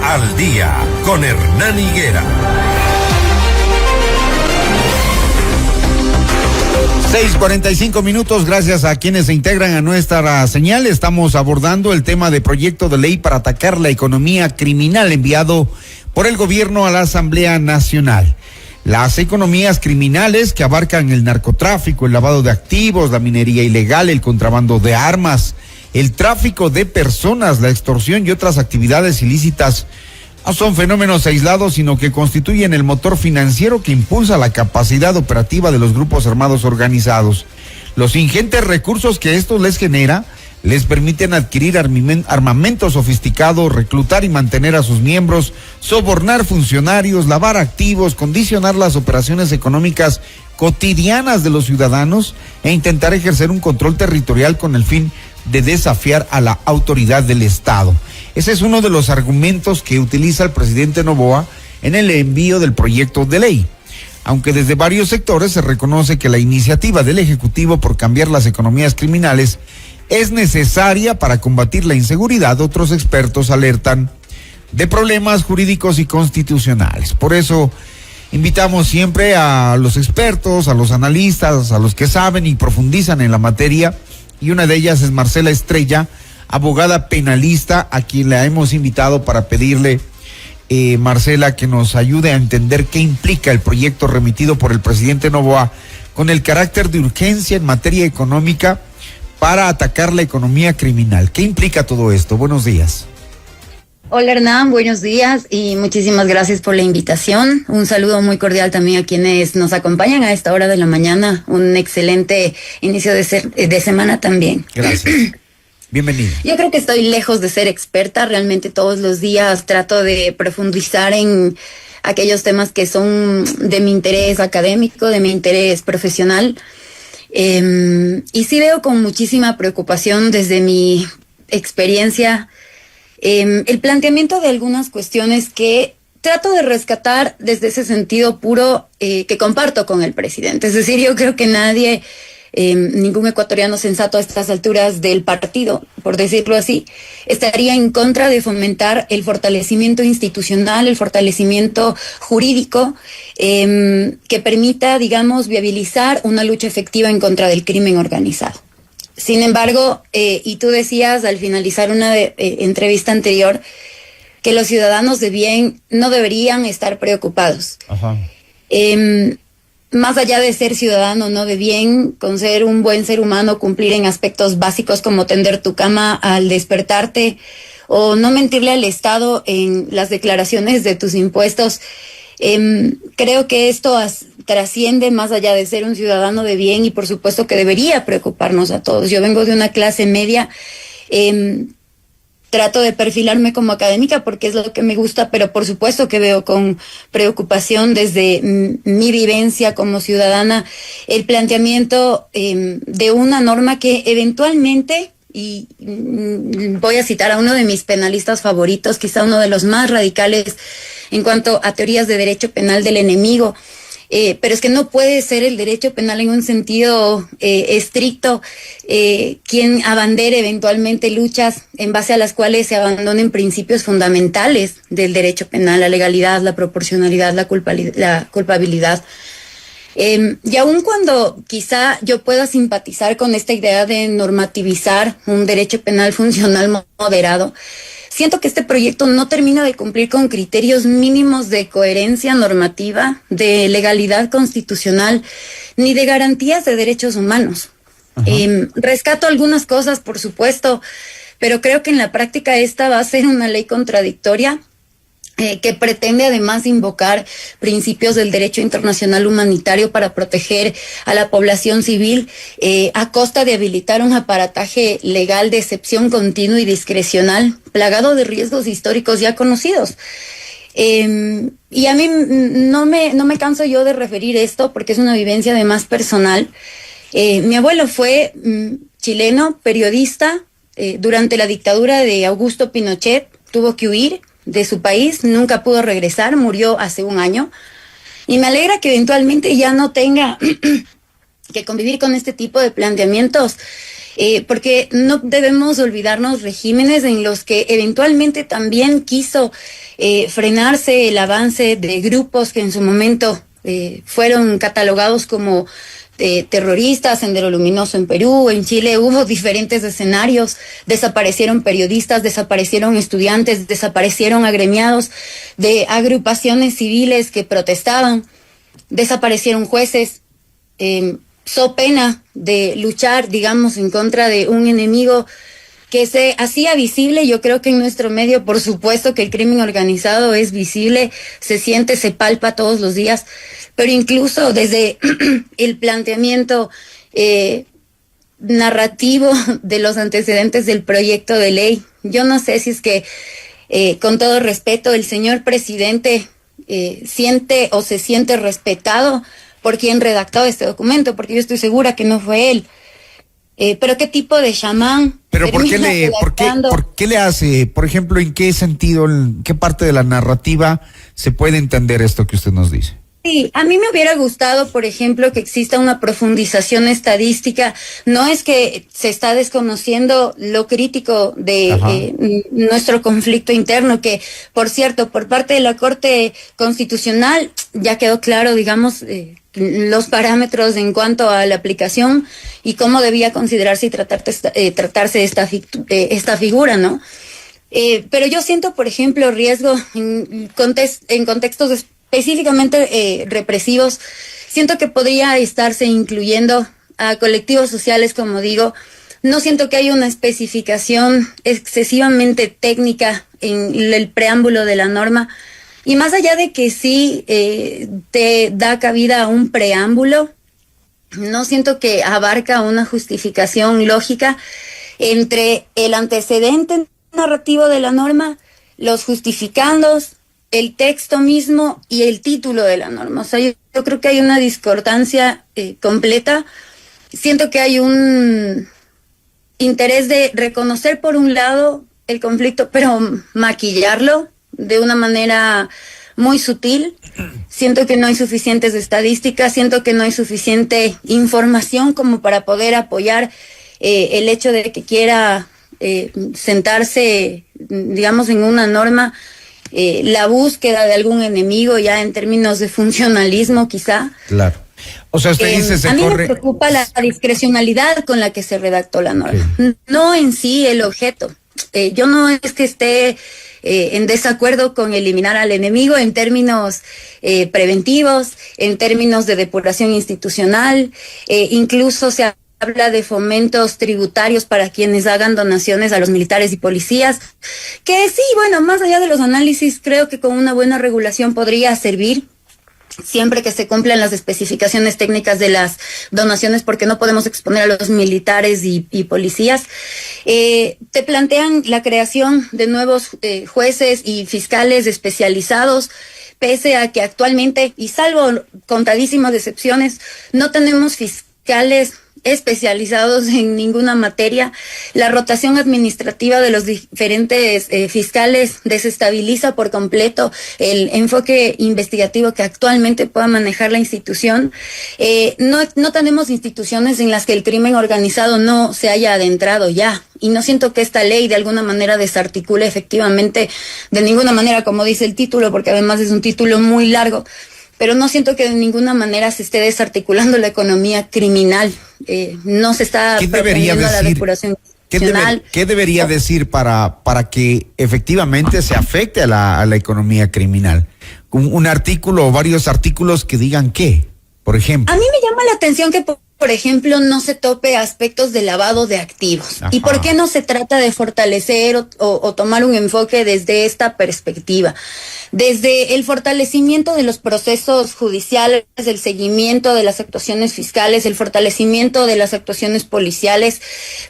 al Día con Hernán Higuera. 6:45, gracias a quienes se integran a nuestra señal. Estamos abordando el tema de proyecto de ley para atacar la economía criminal enviado por el gobierno a la Asamblea Nacional. Las economías criminales que abarcan el narcotráfico, el lavado de activos, la minería ilegal, el contrabando de armas, el tráfico de personas, la extorsión y otras actividades ilícitas no son fenómenos aislados, sino que constituyen el motor financiero que impulsa la capacidad operativa de los grupos armados organizados. Los ingentes recursos que esto les genera les permiten adquirir armamento sofisticado, reclutar y mantener a sus miembros, sobornar funcionarios, lavar activos, condicionar las operaciones económicas cotidianas de los ciudadanos e intentar ejercer un control territorial con el fin de desafiar a la autoridad del Estado. Ese es uno de los argumentos que utiliza el presidente Noboa en el envío del proyecto de ley. Aunque desde varios sectores se reconoce que la iniciativa del Ejecutivo por cambiar las economías criminales es necesaria para combatir la inseguridad, otros expertos alertan de problemas jurídicos y constitucionales. Por eso invitamos siempre a los expertos, a los analistas, a los que saben y profundizan en la materia, y una de ellas es Marcela Estrella, abogada penalista, a quien la hemos invitado para pedirle, Marcela, que nos ayude a entender qué implica el proyecto remitido por el presidente Noboa con el carácter de urgencia en materia económica para atacar la economía criminal. ¿Qué implica todo esto? Buenos días. Hola Hernán, buenos días y muchísimas gracias por la invitación. Un saludo muy cordial también a quienes nos acompañan a esta hora de la mañana. Un excelente inicio de semana también. Gracias. Bienvenido. Yo creo que estoy lejos de ser experta. Realmente todos los días trato de profundizar en aquellos temas que son de mi interés académico, de mi interés profesional. Y sí veo con muchísima preocupación desde mi experiencia el planteamiento de algunas cuestiones que trato de rescatar desde ese sentido puro que comparto con el presidente. Es decir, yo creo que nadie, ningún ecuatoriano sensato a estas alturas del partido, por decirlo así, estaría en contra de fomentar el fortalecimiento institucional, el fortalecimiento jurídico que permita, digamos, viabilizar una lucha efectiva en contra del crimen organizado. Sin embargo, y tú decías al finalizar una entrevista anterior que los ciudadanos de bien no deberían estar preocupados. Ajá. Más allá de ser ciudadano no de bien, con ser un buen ser humano, cumplir en aspectos básicos como tender tu cama al despertarte o no mentirle al Estado en las declaraciones de tus impuestos, creo que esto trasciende más allá de ser un ciudadano de bien y por supuesto que debería preocuparnos a todos. Yo vengo de una clase media, trato de perfilarme como académica porque es lo que me gusta, pero por supuesto que veo con preocupación desde mi vivencia como ciudadana el planteamiento de una norma que eventualmente, y voy a citar a uno de mis penalistas favoritos, quizá uno de los más radicales en cuanto a teorías de derecho penal del enemigo, pero es que no puede ser el derecho penal en un sentido estricto quien abandere eventualmente luchas en base a las cuales se abandonen principios fundamentales del derecho penal, la legalidad, la proporcionalidad, la culpabilidad. Y aun cuando quizá yo pueda simpatizar con esta idea de normativizar un derecho penal funcional moderado, siento que este proyecto no termina de cumplir con criterios mínimos de coherencia normativa, de legalidad constitucional, ni de garantías de derechos humanos. Rescato algunas cosas, por supuesto, pero creo que en la práctica esta va a ser una ley contradictoria que pretende además invocar principios del derecho internacional humanitario para proteger a la población civil a costa de habilitar un aparataje legal de excepción continua y discrecional, plagado de riesgos históricos ya conocidos. Y a mí no me canso yo de referir esto porque es una vivencia además personal. Mi abuelo fue chileno, periodista, durante la dictadura de Augusto Pinochet, tuvo que huir de su país, nunca pudo regresar, murió hace un año, y me alegra que eventualmente ya no tenga que convivir con este tipo de planteamientos porque no debemos olvidarnos regímenes en los que eventualmente también quiso frenarse el avance de grupos que en su momento fueron catalogados como terroristas. Sendero Luminoso en Perú, en Chile hubo diferentes escenarios, desaparecieron periodistas, desaparecieron estudiantes, desaparecieron agremiados de agrupaciones civiles que protestaban, desaparecieron jueces, so pena de luchar, digamos, en contra de un enemigo que se hacía visible. Yo creo que en nuestro medio, por supuesto que el crimen organizado es visible, se siente, se palpa todos los días, pero incluso desde el planteamiento narrativo de los antecedentes del proyecto de ley, yo no sé si es que, con todo respeto, el señor presidente siente o se siente respetado por quien redactó este documento, porque yo estoy segura que no fue él. Pero qué tipo de chamán. Pero ¿por qué le hace, por ejemplo, en qué sentido, en qué parte de la narrativa se puede entender esto que usted nos dice? Sí, a mí me hubiera gustado, por ejemplo, que exista una profundización estadística. No es que se está desconociendo lo crítico de nuestro conflicto interno, que, por cierto, por parte de la Corte Constitucional ya quedó claro, digamos, los parámetros en cuanto a la aplicación y cómo debía considerarse y tratarse esta figura, ¿no? Pero yo siento, por ejemplo, riesgo en contextos específicamente represivos. Siento que podría estarse incluyendo a colectivos sociales, como digo. No siento que haya una especificación excesivamente técnica en el preámbulo de la norma. Y más allá de que sí te da cabida a un preámbulo, no siento que abarca una justificación lógica entre el antecedente narrativo de la norma, los justificandos, el texto mismo y el título de la norma. O sea, yo creo que hay una discordancia completa. Siento que hay un interés de reconocer por un lado el conflicto, pero maquillarlo de una manera muy sutil. Siento que no hay suficientes estadísticas, siento que no hay suficiente información como para poder apoyar el hecho de que quiera sentarse, digamos, en una norma, la búsqueda de algún enemigo ya en términos de funcionalismo quizá. Claro. O sea, usted dice a mí me preocupa la discrecionalidad con la que se redactó la norma, no en sí el objeto. Yo no es que esté en desacuerdo con eliminar al enemigo en términos preventivos, en términos de depuración institucional, incluso se habla de fomentos tributarios para quienes hagan donaciones a los militares y policías, que sí, bueno, más allá de los análisis, creo que con una buena regulación podría servir, siempre que se cumplan las especificaciones técnicas de las donaciones, porque no podemos exponer a los militares y policías. Te plantean la creación de nuevos jueces y fiscales especializados, pese a que actualmente, y salvo contadísimas excepciones, no tenemos fiscales especializados en ninguna materia. La rotación administrativa de los diferentes fiscales desestabiliza por completo el enfoque investigativo que actualmente pueda manejar la institución. No tenemos instituciones en las que el crimen organizado no se haya adentrado ya, y no siento que esta ley de alguna manera desarticule efectivamente de ninguna manera, como dice el título, porque además es un título muy largo, pero no siento que de ninguna manera se esté desarticulando la economía criminal. No se está proponiendo la depuración institucional. ¿Qué debería decir para que efectivamente se afecte a la economía criminal? Un artículo o varios artículos que digan qué, por ejemplo. A mí me llama la atención que, por ejemplo, no se tope aspectos de lavado de activos. Ajá. ¿Y por qué no se trata de fortalecer o tomar un enfoque desde esta perspectiva? Desde el fortalecimiento de los procesos judiciales, el seguimiento de las actuaciones fiscales, el fortalecimiento de las actuaciones policiales,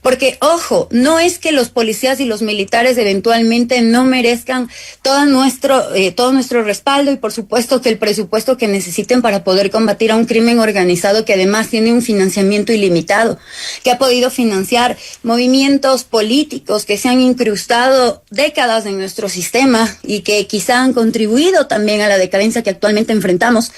porque, ojo, no es que los policías y los militares eventualmente no merezcan todo nuestro respaldo, y por supuesto que el presupuesto que necesiten para poder combatir a un crimen organizado que además tiene un financiamiento ilimitado, que ha podido financiar movimientos políticos que se han incrustado décadas en nuestro sistema y que quizá han contribuido también a la decadencia que actualmente enfrentamos.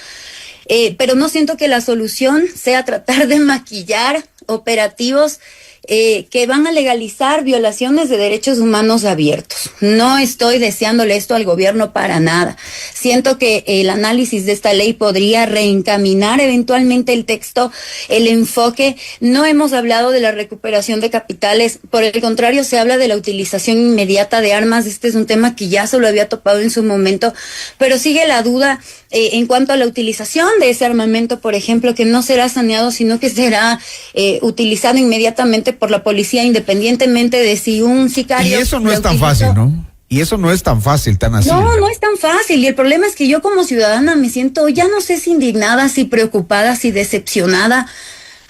Pero no siento que la solución sea tratar de maquillar operativos que van a legalizar violaciones de derechos humanos abiertos. No estoy deseándole esto al gobierno para nada. Siento que el análisis de esta ley podría reencaminar eventualmente el texto, el enfoque. No hemos hablado de la recuperación de capitales, por el contrario, se habla de la utilización inmediata de armas. Este es un tema que ya se lo había topado en su momento, pero sigue la duda en cuanto a la utilización de ese armamento, por ejemplo, que no será saneado, sino que será utilizado inmediatamente por la policía, independientemente de si un sicario... Y eso no es tan fácil, ¿no? Y eso no es tan fácil, tan así. No, no es tan fácil. Y el problema es que yo como ciudadana me siento, ya no sé si indignada, si preocupada, si decepcionada,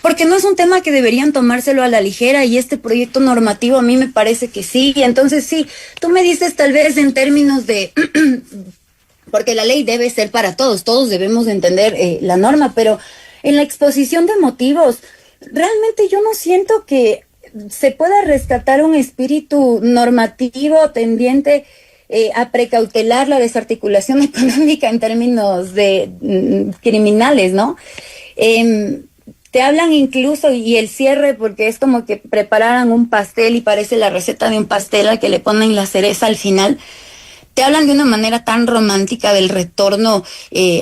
porque no es un tema que deberían tomárselo a la ligera, y este proyecto normativo a mí me parece que sí. Y entonces sí, tú me dices tal vez en términos de... porque la ley debe ser para todos, todos debemos entender la norma, pero en la exposición de motivos, realmente yo no siento que se pueda rescatar un espíritu normativo tendiente a precautelar la desarticulación económica en términos de criminales, ¿no? Te hablan incluso, y el cierre, porque es como que prepararan un pastel y parece la receta de un pastel al que le ponen la cereza al final. Te hablan de una manera tan romántica del retorno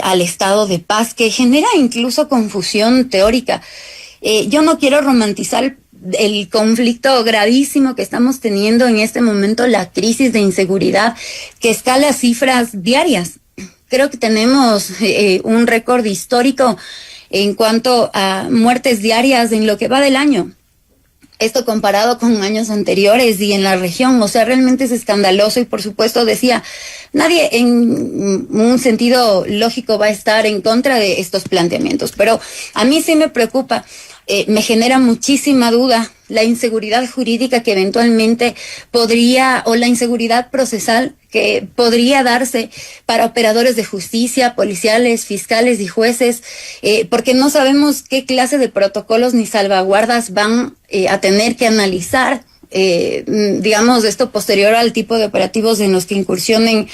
al estado de paz que genera incluso confusión teórica. Yo no quiero romantizar el conflicto gravísimo que estamos teniendo en este momento, la crisis de inseguridad que escala cifras diarias. Creo que tenemos un récord histórico en cuanto a muertes diarias en lo que va del año. Esto comparado con años anteriores y en la región, o sea, realmente es escandaloso. Y por supuesto decía, nadie en un sentido lógico va a estar en contra de estos planteamientos, pero a mí sí me preocupa, me genera muchísima duda la inseguridad jurídica que eventualmente podría, o la inseguridad procesal que podría darse para operadores de justicia, policiales, fiscales y jueces, porque no sabemos qué clase de protocolos ni salvaguardas van a tener que analizar, digamos, esto posterior al tipo de operativos en los que incursionen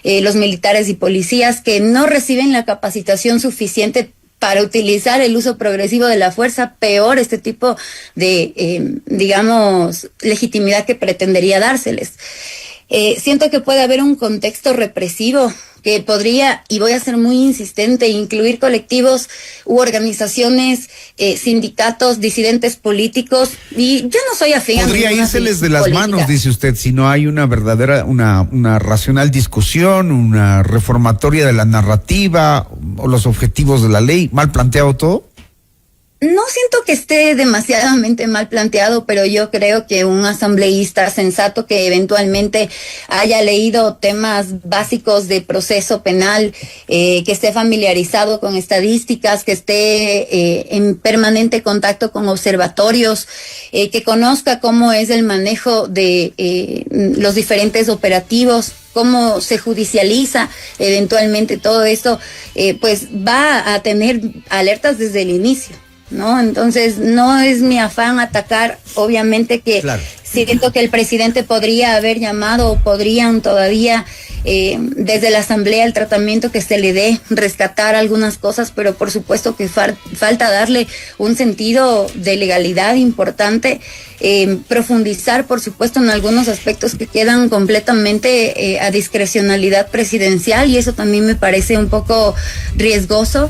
los militares y policías que no reciben la capacitación suficiente para utilizar el uso progresivo de la fuerza, peor este tipo de, digamos, legitimidad que pretendería dárseles. Siento que puede haber un contexto represivo que podría, y voy a ser muy insistente, incluir colectivos u organizaciones, sindicatos, disidentes políticos, y yo no soy afín. Podría írseles de las manos, dice usted, si no hay una verdadera, una racional discusión, una reformatoria de la narrativa o los objetivos de la ley. ¿Mal planteado todo? No siento que esté demasiadamente mal planteado, pero yo creo que un asambleísta sensato que eventualmente haya leído temas básicos de proceso penal, que esté familiarizado con estadísticas, que esté en permanente contacto con observatorios, que conozca cómo es el manejo de los diferentes operativos, cómo se judicializa eventualmente todo esto, pues va a tener alertas desde el inicio, ¿no? Entonces no es mi afán atacar, obviamente que claro. Siento que el presidente podría haber llamado, o podrían todavía desde la asamblea el tratamiento que se le dé, rescatar algunas cosas, pero por supuesto que falta darle un sentido de legalidad importante, profundizar por supuesto en algunos aspectos que quedan completamente a discrecionalidad presidencial, y eso también me parece un poco riesgoso.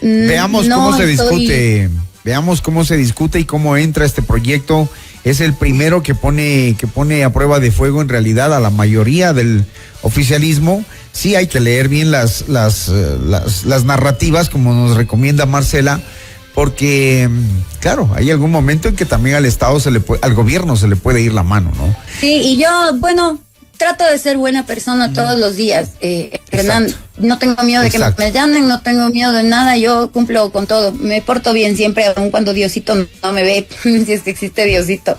Veamos cómo se discute, veamos cómo se discute y cómo entra este proyecto. Es el primero que pone a prueba de fuego en realidad a la mayoría del oficialismo. Sí hay que leer bien las narrativas, como nos recomienda Marcela, porque claro, hay algún momento en que también al gobierno se le puede ir la mano, ¿no? Sí, y yo, bueno, trato de ser buena persona todos los días, Hernán. No tengo miedo de que me llamen, no tengo miedo de nada, yo cumplo con todo, me porto bien siempre, aun cuando Diosito no me ve, si es que existe Diosito.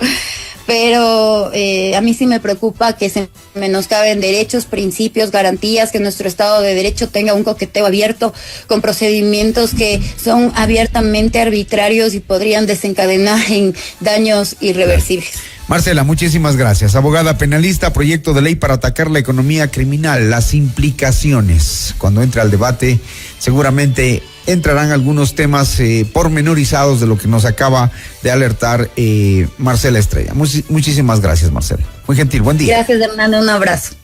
Pero a mí sí me preocupa que se menoscaben derechos, principios, garantías, que nuestro Estado de Derecho tenga un coqueteo abierto con procedimientos que son abiertamente arbitrarios y podrían desencadenar en daños irreversibles. Marcela, muchísimas gracias. Abogada penalista, proyecto de ley para atacar la economía criminal, las implicaciones. Cuando entre al debate, seguramente entrarán algunos temas pormenorizados de lo que nos acaba de alertar Marcela Estrella. Muchísimas gracias, Marcela. Muy gentil, buen día. Gracias, Hernando, un abrazo.